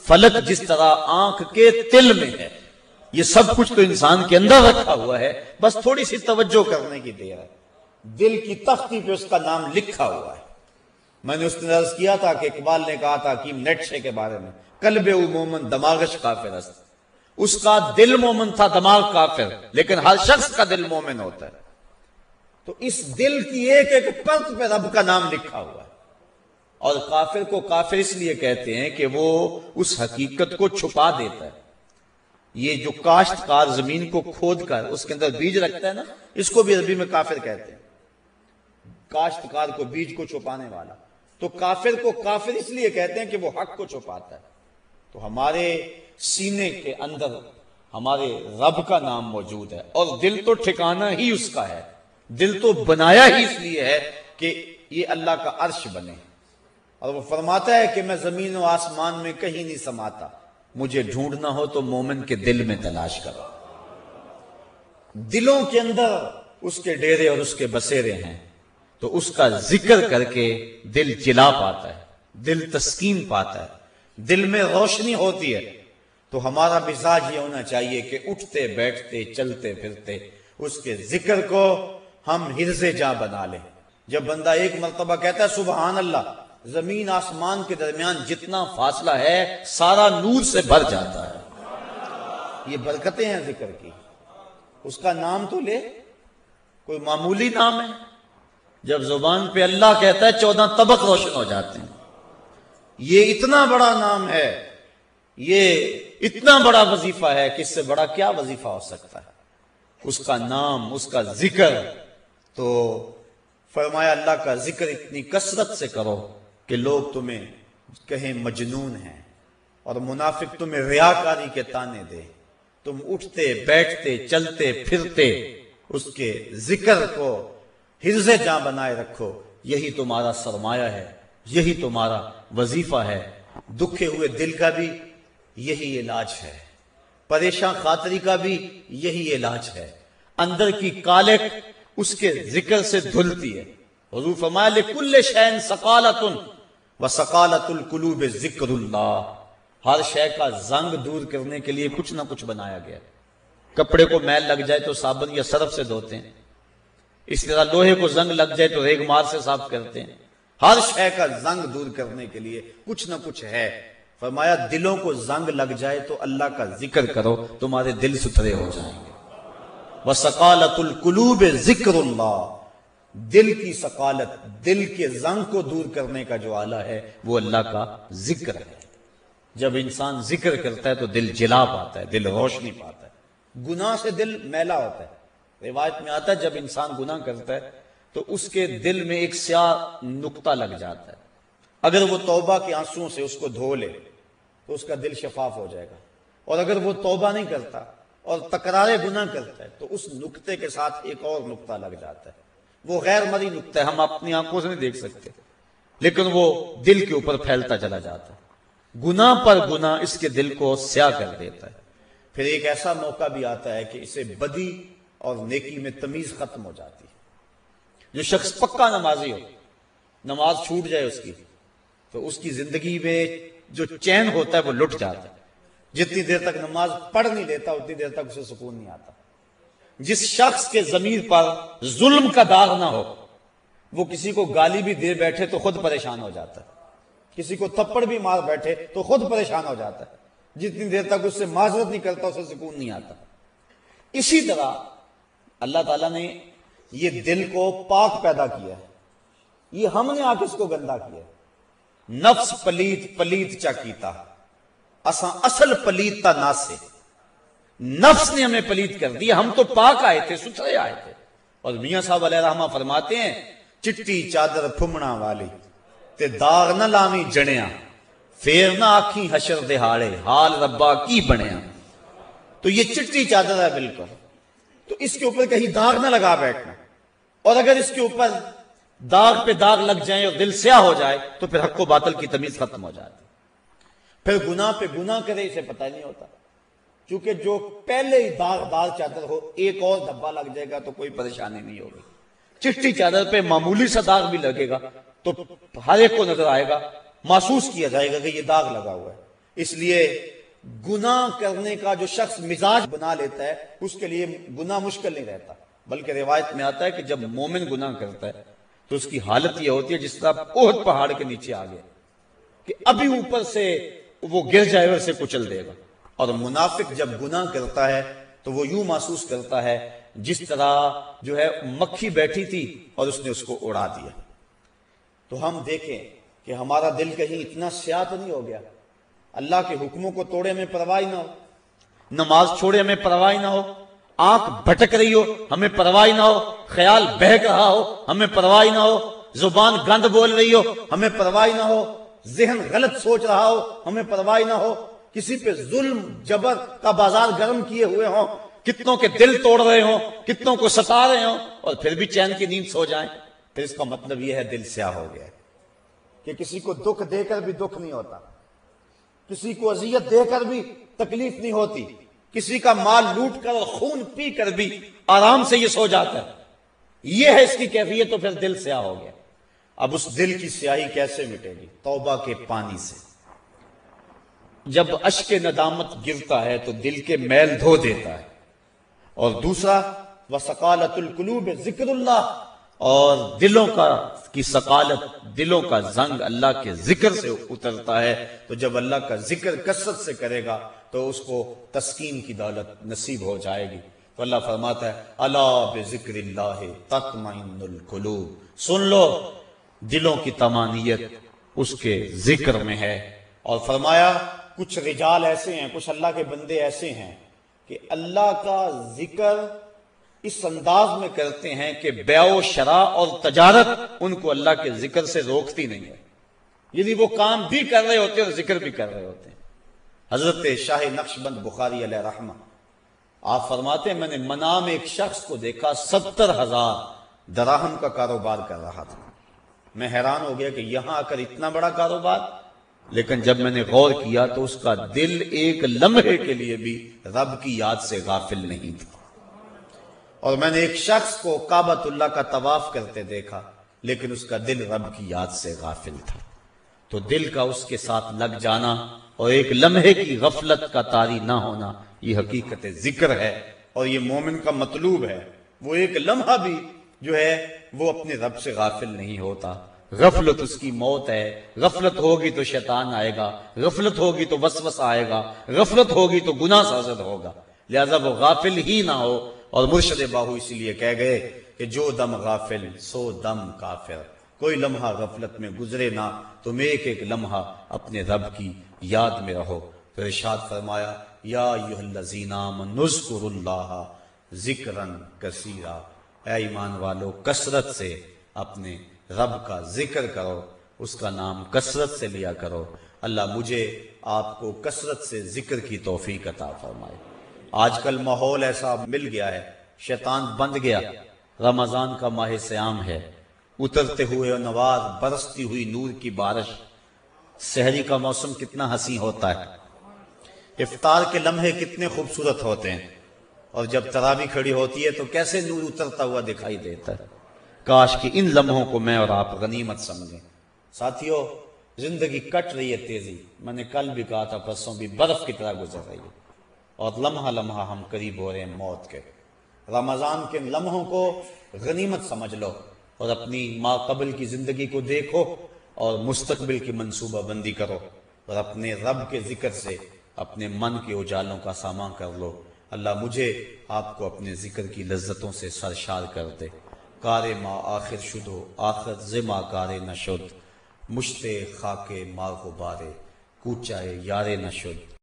فلک جس طرح آنکھ کے تل میں ہے، یہ سب کچھ تو انسان کے اندر رکھا ہوا ہے، بس تھوڑی سی توجہ کرنے کی دیر ہے۔ دل کی تختی پہ اس کا نام لکھا ہوا ہے۔ میں نے اس نے عرض کیا تھا کہ اقبال نے کہا تھا حکیم نیٹشے کے بارے میں، قلب او مومن دماغش کافر است، اس کا دل مومن تھا، دماغ کافر، لیکن ہر شخص کا دل مومن ہوتا ہے۔ تو اس دل کی ایک ایک پرت پہ رب کا نام لکھا ہوا ہے۔ اور کافر کو کافر اس لیے کہتے ہیں کہ وہ اس حقیقت کو چھپا دیتا ہے۔ یہ جو کاشتکار زمین کو کھود کر اس کے اندر بیج رکھتا ہے نا، اس کو بھی عربی میں کافر کہتے ہیں، کاشتکار کو بیج کو چھپانے والا۔ تو کافر کو کافر اس لیے کہتے ہیں کہ وہ حق کو چھپاتا ہے۔ تو ہمارے سینے کے اندر ہمارے رب کا نام موجود ہے، اور دل تو ٹھکانہ ہی اس کا ہے، دل تو بنایا ہی اس لیے ہے کہ یہ اللہ کا عرش بنے۔ اور وہ فرماتا ہے کہ میں زمین و آسمان میں کہیں نہیں سماتا، مجھے ڈھونڈنا ہو تو مومن کے دل میں تلاش کرو۔ دلوں کے اندر اس کے ڈیرے اور اس کے بسیرے ہیں، تو اس کا ذکر کر کے دل جلا پاتا ہے، دل تسکین پاتا ہے، دل میں روشنی ہوتی ہے۔ تو ہمارا مزاج یہ ہونا چاہیے کہ اٹھتے بیٹھتے چلتے پھرتے اس کے ذکر کو ہم حرز جاں بنا لیں۔ جب بندہ ایک مرتبہ کہتا ہے سبحان اللہ، زمین آسمان کے درمیان جتنا فاصلہ ہے سارا نور سے بھر جاتا ہے۔ یہ برکتیں ہیں ذکر کی۔ اس کا نام تو لے، کوئی معمولی نام ہے؟ جب زبان پہ اللہ کہتا ہے 14 طبق روشن ہو جاتے ہیں۔ یہ اتنا بڑا نام ہے، یہ اتنا بڑا وظیفہ ہے کہ اس سے بڑا کیا وظیفہ ہو سکتا ہے؟ اس کا نام، اس کا ذکر۔ تو فرمایا اللہ کا ذکر اتنی کثرت سے کرو کہ لوگ تمہیں کہیں مجنون ہیں، اور منافق تمہیں ریاکاری کے تانے دے۔ تم اٹھتے بیٹھتے چلتے پھرتے اس کے ذکر کو حرز جاں بنائے رکھو، یہی تمہارا سرمایہ ہے، یہی تمہارا وظیفہ ہے۔ دکھے ہوئے دل کا بھی یہی علاج ہے، پریشان خاطری کا بھی یہی علاج ہے۔ اندر کی کالک اس کے ذکر سے دھلتی ہے۔ حضور فرمایا لکل شیء سقالۃ وسقالۃ القلوب ذکر اللہ۔ ہر شے کا زنگ دور کرنے کے لیے کچھ نہ کچھ بنایا گیا۔ کپڑے کو میل لگ جائے تو صابن یا سرف سے دھوتے ہیں، اس طرح لوہے کو زنگ لگ جائے تو ریگ مار سے صاف کرتے ہیں۔ ہر شے کا زنگ دور کرنے کے لیے کچھ نہ کچھ ہے۔ فرمایا دلوں کو زنگ لگ جائے تو اللہ کا ذکر کرو، تمہارے دل ستھرے ہو جائیں گے۔ وَسَقَالَةُ الْقُلُوبِ ذِكْرُ اللَّهِ، دل کی سقالت، دل کے زنگ کو دور کرنے کا جو آلہ ہے وہ اللہ کا ذکر ہے۔ جب انسان ذکر کرتا ہے تو دل جلا پاتا ہے، دل روشنی پاتا ہے۔ گناہ سے دل میلا ہوتا ہے۔ روایت میں آتا ہے جب انسان گناہ کرتا ہے تو اس کے دل میں ایک سیاہ نقطہ لگ جاتا ہے، اگر وہ توبہ کے آنسوؤں سے اس کو دھو لے تو اس کا دل شفاف ہو جائے گا، اور اگر وہ توبہ نہیں کرتا اور تکرار گناہ کرتا ہے تو اس نقطے کے ساتھ ایک اور نقطہ لگ جاتا ہے۔ وہ غیر مرئی نقطہ ہے، ہم اپنی آنکھوں سے نہیں دیکھ سکتے، لیکن وہ دل کے اوپر پھیلتا چلا جاتا ہے۔ گناہ پر گناہ اس کے دل کو سیاہ کر دیتا ہے۔ پھر ایک ایسا موقع بھی آتا ہے کہ اسے بدی اور نیکی میں تمیز ختم ہو جاتی ہے۔ جو شخص پکا نمازی ہو، نماز چھوٹ جائے اس کی تو اس کی زندگی میں جو چین ہوتا ہے وہ لٹ جاتا ہے۔ جتنی دیر تک نماز پڑھ نہیں لیتا اتنی دیر تک اسے سکون نہیں آتا۔ جس شخص کے ضمیر پر ظلم کا داغ نہ ہو، وہ کسی کو گالی بھی دے بیٹھے تو خود پریشان ہو جاتا ہے، کسی کو تھپڑ بھی مار بیٹھے تو خود پریشان ہو جاتا ہے۔ جتنی دیر تک اس سے معذرت نہیں کرتا اسے سکون نہیں آتا۔ اسی طرح اللہ تعالیٰ نے یہ دل کو پاک پیدا کیا ہے، یہ ہم نے آ کے اس کو گندا کیا ہے۔ نفس پلیت پلیت چا کیتا اساں اصل پلیت تا ناسے، نفس نے ہمیں پلیت کر دیا، ہم تو پاک آئے تھے، ستھرے آئے تھے۔ اور میاں صاحب علیہ رحمہ فرماتے ہیں چٹی چادر پھمنا والی تے داغ نہ لاویں جنیاں، پھر نہ آکھیں حشر دہاڑے حال ربا کی بنیا۔ تو یہ چٹی چادر ہے بالکل، تو اس کے اوپر کہیں داغ نہ لگا بیٹھنا، اور اگر اس کے اوپر داغ پہ داغ لگ جائیں اور دل سیاہ ہو جائے تو پھر حق و باطل کی تمیز ختم ہو جاتی۔ پھر گناہ پہ گناہ کرے اسے پتہ نہیں ہوتا، کیونکہ جو پہلے ہی داغ دار چادر ہو ایک اور دھبا لگ جائے گا تو کوئی پریشانی نہیں ہوگی۔ چٹی چادر پہ معمولی سا داغ بھی لگے گا تو ہر ایک کو نظر آئے گا، محسوس کیا جائے گا کہ یہ داغ لگا ہوا ہے۔ اس لیے گناہ کرنے کا جو شخص مزاج بنا لیتا ہے اس کے لیے گناہ مشکل نہیں رہتا، بلکہ روایت میں آتا ہے کہ جب مومن گناہ کرتا ہے تو اس کی حالت یہ ہوتی ہے جس طرح احد پہاڑ کے نیچے آ گیا کہ ابھی اوپر سے وہ گر جائے اور اسے کچل دے گا۔ اور منافق جب گناہ کرتا ہے تو وہ یوں محسوس کرتا ہے جس طرح جو ہے مکھی بیٹھی تھی اور اس نے اس کو اڑا دیا۔ تو ہم دیکھیں کہ ہمارا دل کہیں اتنا سیاہ تو نہیں ہو گیا، اللہ کے حکموں کو توڑے ہمیں پرواہ نہ ہو، نماز چھوڑے ہمیں پرواہ نہ ہو، آنکھ بھٹک رہی ہو ہمیں پرواہ نہ ہو، خیال بہک رہا ہو ہمیں پرواہ نہ ہو، زبان گند بول رہی ہو ہمیں پرواہ نہ ہو، ذہن غلط سوچ رہا ہو ہمیں پرواہ نہ ہو، کسی پہ ظلم جبر کا بازار گرم کیے ہوئے ہوں، کتنوں کے دل توڑ رہے ہوں، کتنوں کو ستا رہے ہوں، اور پھر بھی چین کی نیند سو جائیں، پھر اس کا مطلب یہ ہے دل سیاہ ہو گیا ہے کہ کسی کو دکھ دے کر بھی دکھ نہیں ہوتا، کسی کو اذیت دے کر بھی تکلیف نہیں ہوتی، کسی کا مال لوٹ کر اور خون پی کر بھی آرام سے یہ سو جاتا ہے، یہ ہے اس کی کیفیت، تو پھر دل سیاہ ہو گیا۔ اب اس دل کی سیاہی کیسے مٹے گی؟ توبہ کے پانی سے۔ جب اشک ندامت گرتا ہے تو دل کے میل دھو دیتا ہے، اور دوسرا وَسَقَالَةُ الْقُلُوبِ ذکر اللہ، اور دلوں کی ثقالت، دلوں کا زنگ اللہ کے ذکر سے اترتا ہے، تو جب اللہ کا ذکر کثرت سے کرے گا تو اس کو تسکین کی دولت نصیب ہو جائے گی۔ تو اللہ فرماتا ہے الا بذکر اللہ تطمئن القلوب، سن لو دلوں کی طمانینت اس کے ذکر میں ہے۔ اور فرمایا کچھ رجال ایسے ہیں، کچھ اللہ کے بندے ایسے ہیں کہ اللہ کا ذکر اس انداز میں کرتے ہیں کہ بیع و شراء اور تجارت ان کو اللہ کے ذکر سے روکتی نہیں ہے، یعنی وہ کام بھی کر رہے ہوتے ہیں اور ذکر بھی کر رہے ہوتے ہیں۔ حضرت شاہ نقشبند بخاری علیہ رحمہ آپ فرماتے ہیں میں نے منام ایک شخص کو دیکھا 70,000 دراہم کا کاروبار کر رہا تھا، میں حیران ہو گیا کہ یہاں آ کر اتنا بڑا کاروبار، لیکن جب میں نے غور کیا تو اس کا دل ایک لمحے کے لیے بھی رب کی یاد سے غافل نہیں تھا۔ اور میں نے ایک شخص کو کعبۃ اللہ کا طواف کرتے دیکھا لیکن اس کا دل رب کی یاد سے غافل تھا۔ تو دل کا اس کے ساتھ لگ جانا اور ایک لمحے کی غفلت کا طاری نہ ہونا، یہ حقیقت ذکر ہے اور یہ مومن کا مطلوب ہے۔ وہ ایک لمحہ بھی جو ہے وہ اپنے رب سے غافل نہیں ہوتا۔ غفلت اس کی موت ہے، غفلت ہوگی تو شیطان آئے گا، غفلت ہوگی تو وسوسہ آئے گا، غفلت ہوگی تو گناہ سازد ہوگا، لہذا وہ غافل ہی نہ ہو۔ اور مرشد باہو اسی لیے کہہ گئے کہ جو دم غافل سو دم کافر، کوئی لمحہ غفلت میں گزرے نہ، تم ایک ایک لمحہ اپنے رب کی یاد میں رہو۔ تو ارشاد فرمایا یا ایھا الذین آمنوا اذکروا اللہ ذکرا کثیرا، اے ایمان والو کثرت سے اپنے رب کا ذکر کرو، اس کا نام کثرت سے لیا کرو۔ اللہ مجھے آپ کو کثرت سے ذکر کی توفیق عطا فرمائے۔ آج کل ماحول ایسا مل گیا ہے، شیطان بند گیا، رمضان کا ماہ صیام ہے، اترتے ہوئے نوار، برستی ہوئی نور کی بارش، سحری کا موسم کتنا حسین ہوتا ہے، افطار کے لمحے کتنے خوبصورت ہوتے ہیں، اور جب تراویح کھڑی ہوتی ہے تو کیسے نور اترتا ہوا دکھائی دیتا ہے۔ کاش کہ ان لمحوں کو میں اور آپ غنیمت سمجھیں۔ ساتھیو زندگی کٹ رہی ہے تیزی، میں نے کل بھی کہا تھا، پرسوں بھی، برف کی طرح گزر رہی ہے، اور لمحہ لمحہ ہم قریب ہو رہے ہیں موت کے۔ رمضان کے لمحوں کو غنیمت سمجھ لو اور اپنی ما قبل کی زندگی کو دیکھو اور مستقبل کی منصوبہ بندی کرو، اور اپنے رب کے ذکر سے اپنے من کے اجالوں کا سامان کر لو۔ اللہ مجھے آپ کو اپنے ذکر کی لذتوں سے سرشار کر دے۔ کار ما آخر شدو آخر زما کار نشد، مشتے خاک ما غبارے کوچائے یار نشد۔